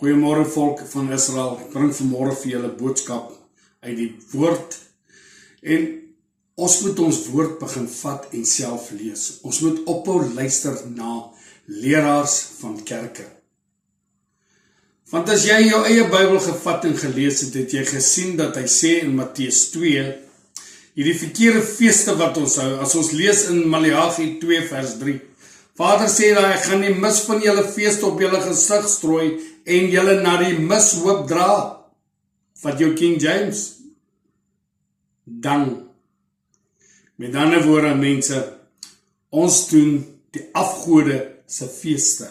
Goeiemôre volk van Israel, ek bring vanmôre vir julle boodskap uit die woord en ons moet ons woord begin vat en self lees. Ons moet ophou luister na leraars van kerke. Want as jy jou eie Bybel gevat en gelees het, het jy gesien dat hy sê in Matteus 2, hierdie verkeerde feeste wat ons hou, as ons lees in Maleagi 2 vers 3, Vader sê dat ek gaan die mis van julle feeste op julle gesig strooi en julle na die mishoop dra. Vat jou King James. Dan. Met ander woorde mense, ons doen die afgode se feeste.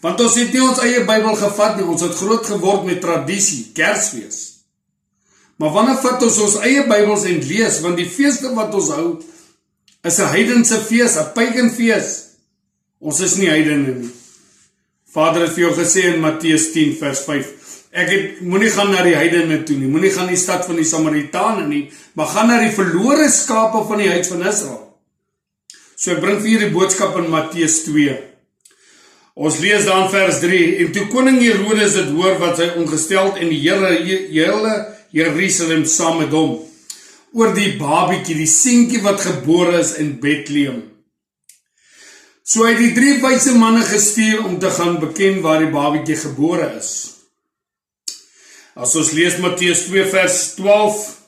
Want ons het nie ons eie Bybel gevat nie, ons het groot geword met tradisie, Kersfees. Maar wanneer vat ons eie Bybels en lees, want die feeste wat ons hou, is 'n heidense fees, 'n pagan fees. Ons is nie heidene nie. Vader het vir jou gesê in Matteus 10 vers 5, moenie gaan na die heidene toe nie, moenie gaan die stad van die Samaritane nie, maar gaan na die verlore skape van die huis van Israel. So ek bring vir julle die boodskap in Matteus 2. Ons lees dan vers 3, en toe koning Herodes dit hoor wat sy ongesteld en die hele Jerusalem saam met hom, oor die babietjie, die seentjie wat gebore is in Bethlehem. So hy het die 3 wyse manne gestuur om te gaan beken waar die babietjie gebore is. As ons lees Matteus 2 vers 12,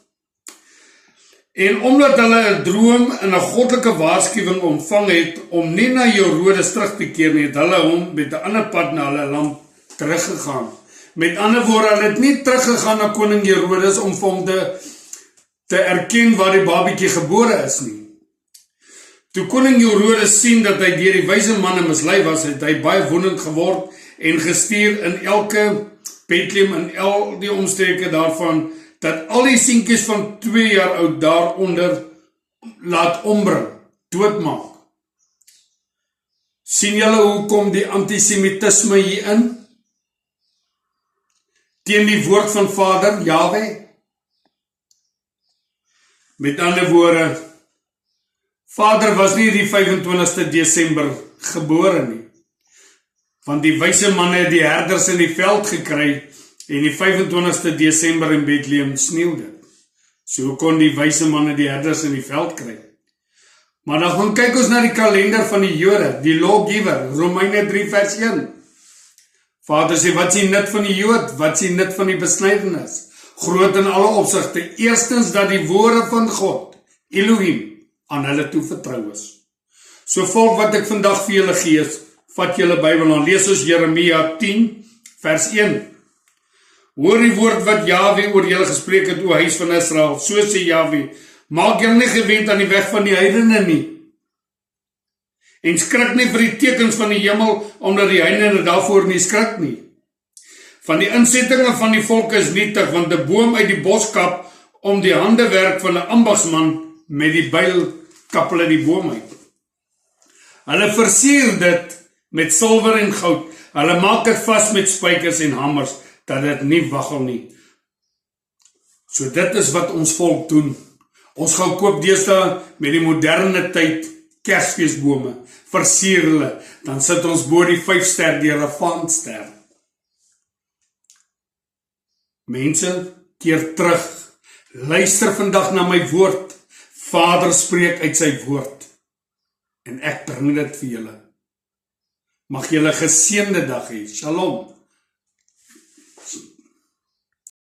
en omdat hulle 'n droom en 'n goddelike waarskuwing ontvang het om nie na Herodes terug te keer nie, het hulle hom met 'n ander pad na hulle land teruggegaan. Met ander woorde, hulle het nie teruggegaan na koning Herodes om vir hom te erken waar die babietjie gebore is nie. Toe koning Herodes sien dat hy deur die wyse manne mislei was, het hy baie woedend geword en gestuur in elke Bethlehem en al die omstreke daarvan, dat al die seentjies van 2 jaar oud daaronder laat ombring, doodmaak. Sien julle hoe kom die antisemitisme hierin? Teen die woord van Vader, Jahwe? Met ander woorde, Vader was nie die 25ste Desember gebore nie, want die wyse manne het die herders in die veld gekry en die 25ste Desember in Bethlehem sneeu dit. So kon die wyse manne die herders in die veld kry. Maar dan gaan kyk ons na die kalender van die Jode, die lawgiver, Romeine 3 vers 1. Vader sê, wat is die nut van die Jood? Wat is die nut van die besnydenis? Groot in alle opsigte. Eerstens dat die woorde van God, Elohim, aan hulle toe vertrou is. So volk wat ek vandag vir julle gee, vat julle Bybel aan, lees ons Jeremia 10 vers 1. Hoor die woord wat Jahwe oor julle gespreek het, o huis van Israel. So sê Jahwe, maak julle nie gewend aan die weg van die heidene nie. En skrik nie vir die tekens van die hemel, omdat die heidene daarvoor nie skrik nie. Van die insettinge van die volk is nietig, want 'n boom uit die bos kap om die handewerk van 'n ambagsman met die byl kap hulle die boom uit. Hulle versier dit met silwer en goud. Hulle maak dit vas met spykers en hamers, dat dit nie waggel nie. So dit is wat ons volk doen. Ons gaan koop deesdae met die moderne tyd Kersfeesbome, versier hulle, dan sit ons bo die 5-ster die elefantster. Mense, keer terug. Luister vandag na my woord. Vader spreek uit sy woord. En ek bring dit vir julle. Mag julle 'n geseënde dag hê. Shalom.